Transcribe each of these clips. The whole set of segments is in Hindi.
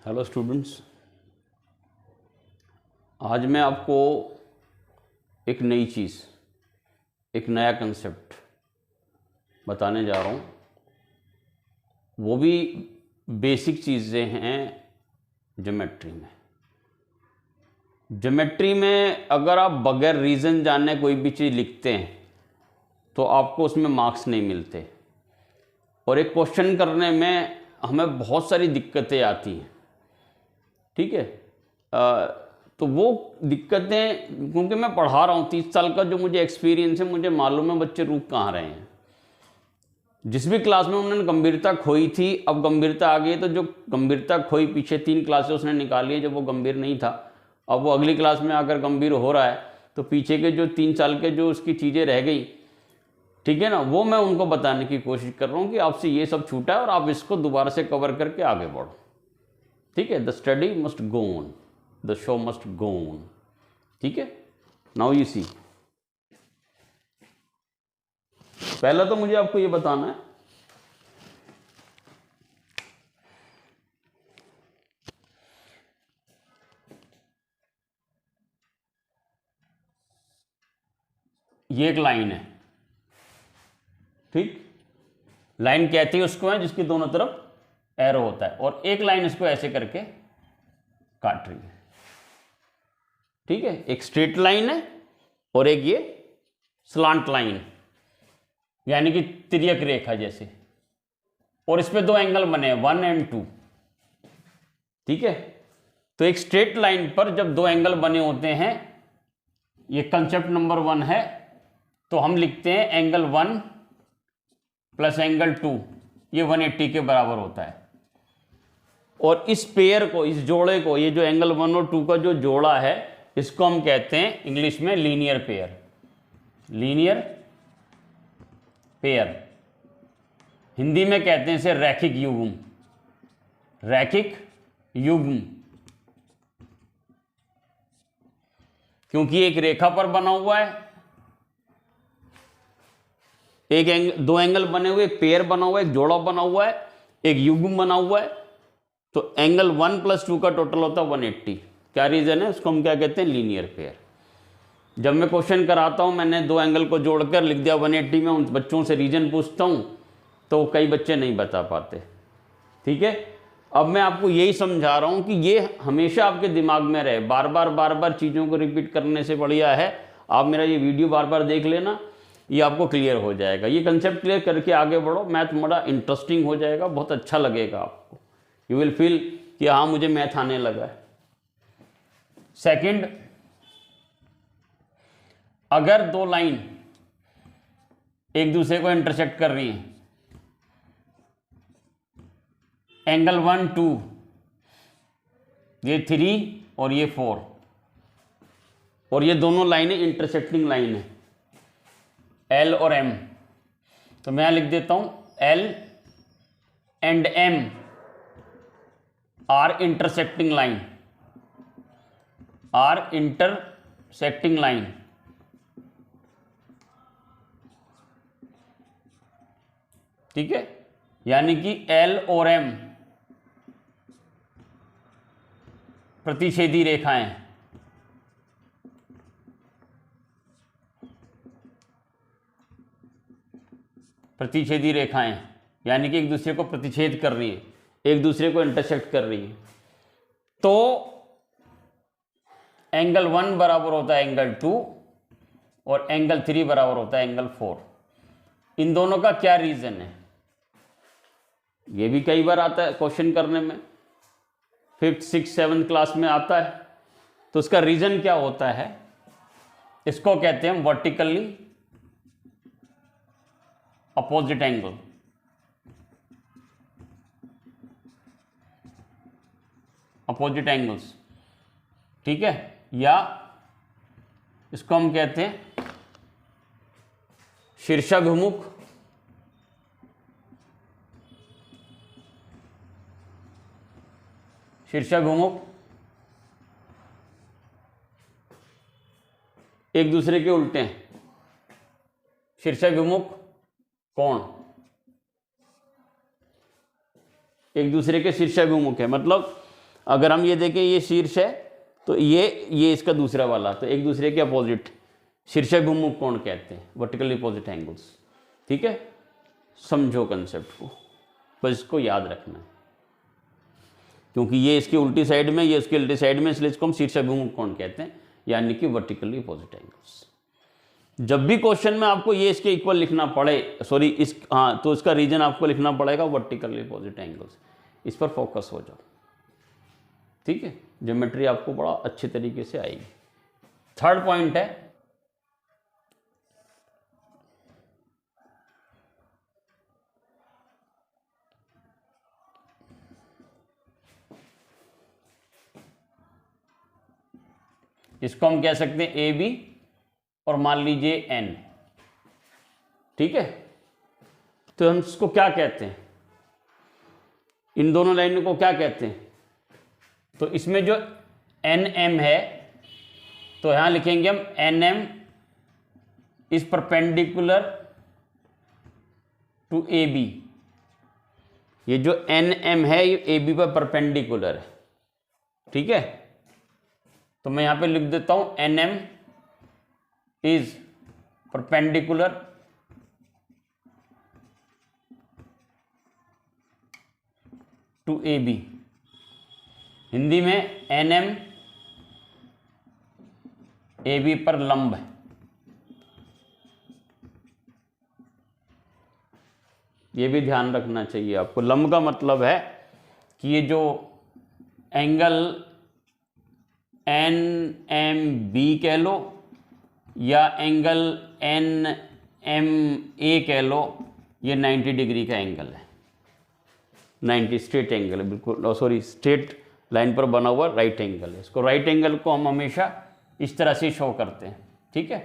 हेलो स्टूडेंट्स, आज मैं आपको एक नई चीज़, एक नया कंसेप्ट बताने जा रहा हूँ। वो भी बेसिक चीज़ें हैं ज्योमेट्री में। ज्योमेट्री में अगर आप बगैर रीज़न जाने कोई भी चीज़ लिखते हैं तो आपको उसमें मार्क्स नहीं मिलते, और एक क्वेश्चन करने में हमें बहुत सारी दिक्कतें आती हैं। ठीक है, तो वो दिक्कतें, क्योंकि मैं पढ़ा रहा हूँ 30 साल का जो मुझे एक्सपीरियंस है, मुझे मालूम है बच्चे रुक कहाँ रहे हैं। जिस भी क्लास में उन्होंने गंभीरता खोई थी, अब गंभीरता आ गई, तो जो गंभीरता खोई पिछले 3 क्लासें उसने निकाली है जब वो गंभीर नहीं था, अब वो अगली क्लास में आकर गंभीर हो रहा है, तो पीछे के जो 3 साल के जो उसकी चीज़ें रह गई, ठीक है ना, वो मैं उनको बताने की कोशिश कर रहा हूँ कि आपसे ये सब छूटा है और आप इसको दोबारा से कवर करके आगे बढ़ो। ठीक है, the study must go on, the show must go on. ठीक है, नाउ यू सी, पहला तो मुझे आपको ये बताना है ये एक लाइन है। ठीक, लाइन कहती है उसको है जिसकी दोनों तरफ एरो होता है, और एक लाइन इसको ऐसे करके काट रही है। ठीक है, एक स्ट्रेट लाइन है और एक ये स्लांट लाइन, यानी कि तिर्यक रेखा जैसे, और इस पे 2 एंगल बने हैं 1 और 2। ठीक है, तो एक स्ट्रेट लाइन पर जब 2 एंगल बने होते हैं, ये कंसेप्ट नंबर 1 है, तो हम लिखते हैं एंगल 1 प्लस एंगल 2, ये 180 के बराबर होता है। और इस पेयर को, इस जोड़े को, ये जो एंगल 1 और 2 का जो जोड़ा है, इसको हम कहते हैं इंग्लिश में linear pair. Linear pair, Hindi में कहते हैं इसे रैखिक युग्म। रैखिक युग्म, क्योंकि एक रेखा पर बना हुआ है, दो एंगल बने हुए, एक पेयर बना हुआ है, एक जोड़ा बना हुआ है, एक युग्म बना हुआ है, तो एंगल 1 + 2 का टोटल होता है 180। क्या रीजन है, उसको हम क्या कहते हैं, लीनियर पेयर। जब मैं क्वेश्चन कराता हूं, मैंने 2 एंगल को जोड़कर लिख दिया 180 में, उन बच्चों से रीजन पूछता हूं तो कई बच्चे नहीं बता पाते। ठीक है, अब मैं आपको यही समझा रहा हूं कि ये हमेशा आपके दिमाग में रहे, बार बार चीज़ों को रिपीट करने से बढ़िया है आप मेरा ये वीडियो बार बार देख लेना, ये आपको क्लियर हो जाएगा। ये कंसेप्ट क्लियर करके आगे बढ़ो, मैथ बड़ा इंटरेस्टिंग हो जाएगा, बहुत अच्छा लगेगा आपको। यू विल फील कि हाँ मुझे मैथ आने लगा है। सेकंड, अगर 2 लाइन एक दूसरे को इंटरसेक्ट कर रही हैं, एंगल 1 2, ये 3 और ये 4, और ये दोनों लाइनें इंटरसेक्टिंग लाइन है L और M, तो मैं लिख देता हूं L and M are intersecting line, are intersecting line. ठीक है, यानी कि L और M प्रतिच्छेदी रेखाएं, प्रतिच्छेदी रेखाएं, यानी कि एक दूसरे को प्रतिच्छेद कर रही है, एक दूसरे को इंटरसेक्ट कर रही है, तो एंगल 1 बराबर होता है एंगल 2 और एंगल 3 बराबर होता है एंगल 4। इन दोनों का क्या रीजन है, ये भी कई बार आता है क्वेश्चन करने में, 5th 6th 7th क्लास में आता है। तो उसका रीजन क्या होता है, इसको कहते हैं vertically opposite angle. Opposite angles, ठीक है, या इसको हम कहते हैं शीर्षाभिमुख एक दूसरे के उल्टे हैं, शीर्षाभिमुख कोण एक दूसरे के शीर्षाभिमुख है। मतलब अगर हम ये देखें ये शीर्ष है तो ये इसका दूसरा वाला, तो एक दूसरे के अपोजिट शीर्षाभिमुख कोण कहते हैं, वर्टिकली अपोजिट एंगल्स। ठीक है, समझो कंसेप्ट को, बस इसको याद रखना है, क्योंकि ये इसकी उल्टी साइड में, ये इसकी उल्टी साइड में, इसलिए इसको हम शीर्षाभिमुख कोण कहते हैं, यानी कि वर्टिकली अपोजिट एंगल्स। जब भी क्वेश्चन में आपको ये इसके इक्वल लिखना पड़े, सॉरी इस, हाँ, तो इसका रीजन आपको लिखना पड़ेगा वर्टिकली अपोजिट एंगल्स। इस पर फोकस हो जाओ, ठीक है, ज्योमेट्री आपको बड़ा अच्छे तरीके से आएगी। थर्ड पॉइंट है इसको हम कह सकते हैं ए बी और मान लीजिए एन। ठीक है, तो हम इसको क्या कहते हैं, इन दोनों लाइनों को क्या कहते हैं? तो इसमें जो एन एम है, तो यहां लिखेंगे हम N M is perpendicular to A B. ये जो एन एम है ये ए बी पर परपेंडिकुलर है। ठीक है, तो मैं यहां पे लिख देता हूं N M is perpendicular to A B. Hindi में एन एम ए बी पर लंब है। ये भी ध्यान रखना चाहिए आपको। लंब का मतलब है कि ये जो एंगल एन एम बी कह लो या एंगल एन एम ए कह लो, ये 90 डिग्री का एंगल है। 90 स्ट्रेट एंगल है, बिल्कुल, सॉरी स्ट्रेट लाइन पर बना हुआ राइट एंगल है। इसको राइट एंगल को हम हमेशा इस तरह से शो करते हैं। ठीक है,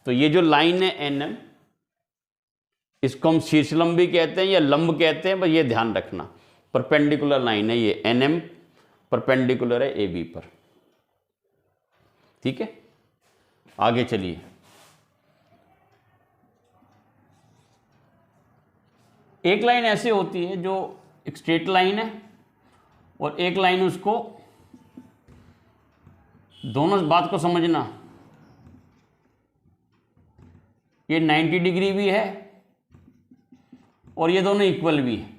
तो ये जो लाइन है एन एम, इसको हम शीर्ष लंब भी कहते हैं या लंब कहते हैं, बस ये ध्यान रखना। परपेंडिकुलर लाइन है ये एन एम, परपेंडिकुलर है ए बी पर। ठीक है, आगे चलिए। एक लाइन ऐसे होती है जो एक स्ट्रेट लाइन है और एक लाइन उसको, दोनों बात को समझना, ये 90 डिग्री भी है और ये दोनों इक्वल भी है।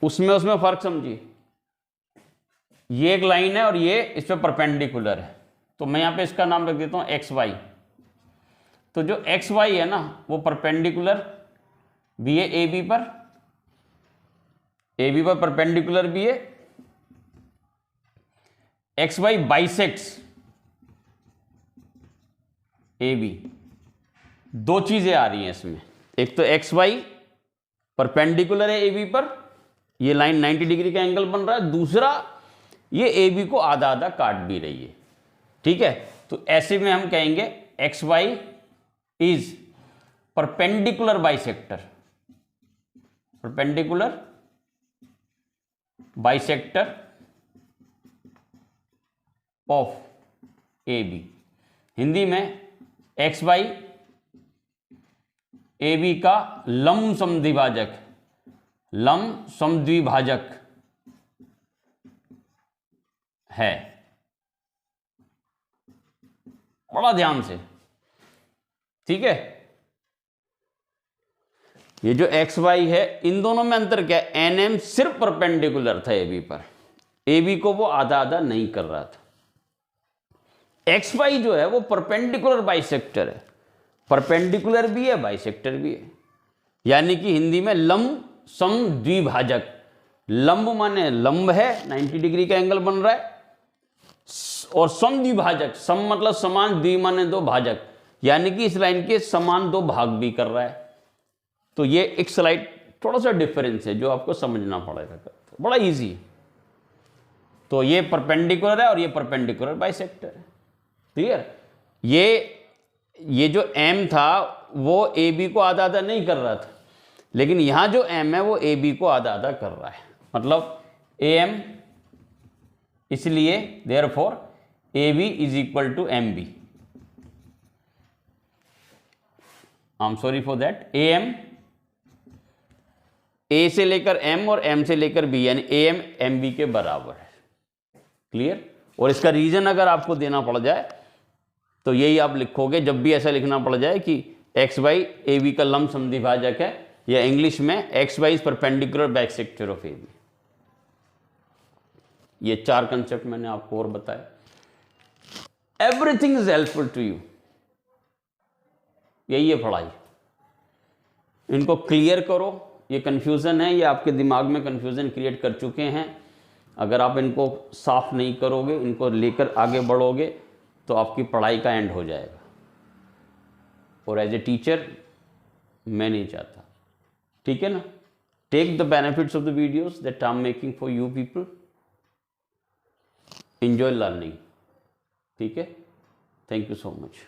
उसमें फर्क समझिए। ये एक लाइन है और ये इस पे परपेंडिकुलर है, तो मैं यहां पे इसका नाम रख देता हूं एक्स वाई। तो जो एक्स वाई है ना, वो परपेंडिकुलर भी है ए बी पर, ए बी पर परपेंडिकुलर भी है। X Y bisects A B. दो चीजें आ रही हैं इसमें, एक तो एक्स वाई परपेंडिकुलर है ए बी पर, ये लाइन 90 डिग्री का एंगल बन रहा है। दूसरा, ये ए बी को आधा आधा काट भी रही है। ठीक है, तो ऐसे में हम कहेंगे X Y is perpendicular bisector, perpendicular bisector of A B. Hindi में एक्स वाई ए बी का लंब समद्विभाजक, लंब समद्विभाजक है। बड़ा ध्यान से, ठीक है। ये जो एक्स वाई है, इन दोनों में अंतर क्या है? एन एम सिर्फ परपेंडिकुलर था ए बी पर, ए बी को वो आधा आधा नहीं कर रहा था। एक्स वाई जो है वो परपेंडिकुलर बाइसेक्टर है, परपेंडिकुलर भी है बाइसेक्टर भी है, यानी कि हिंदी में लंब समद्विभाजक। लंब माने लंब है, 90 डिग्री का एंगल बन रहा है, और समद्विभाजक, सम मतलब समान, द्वि माने दो, भाजक यानी कि इस लाइन के समान दो भाग भी कर रहा है। तो ये एक स्लाइड थोड़ा सा डिफरेंस है जो आपको समझना पड़ेगा, बड़ा इजी है। तो ये परपेंडिकुलर है और ये परपेंडिकुलर बाइसेक्टर है। क्लियर? ये जो एम था वो ए बी को आधा आधा नहीं कर रहा था, लेकिन यहां जो एम है वो ए बी को आधा आधा कर रहा है, मतलब ए एम, इसलिए therefore A B is equal to M B. I am sorry for that, A M A से लेकर एम और एम से लेकर बी, यानी ए एम एम बी के बराबर है। क्लियर? और इसका रीजन अगर आपको देना पड़ जाए तो यही आप लिखोगे, जब भी ऐसा लिखना पड़ जाए कि एक्स वाई ए बी का लंब समद्विभाजक है, या इंग्लिश में X Y is perpendicular bisector of A B. ये 4 कंसेप्ट मैंने आपको और बताया। Everything is helpful to you, यही है पढ़ाई। इनको क्लियर करो। ये कन्फ्यूज़न है, ये आपके दिमाग में कन्फ्यूज़न क्रिएट कर चुके हैं। अगर आप इनको साफ नहीं करोगे, इनको लेकर आगे बढ़ोगे, तो आपकी पढ़ाई का एंड हो जाएगा। और एज ए टीचर मैं नहीं चाहता। ठीक है ना? Take the benefits of the videos that I am making for you people. Enjoy learning. ठीक है? Thank you so much.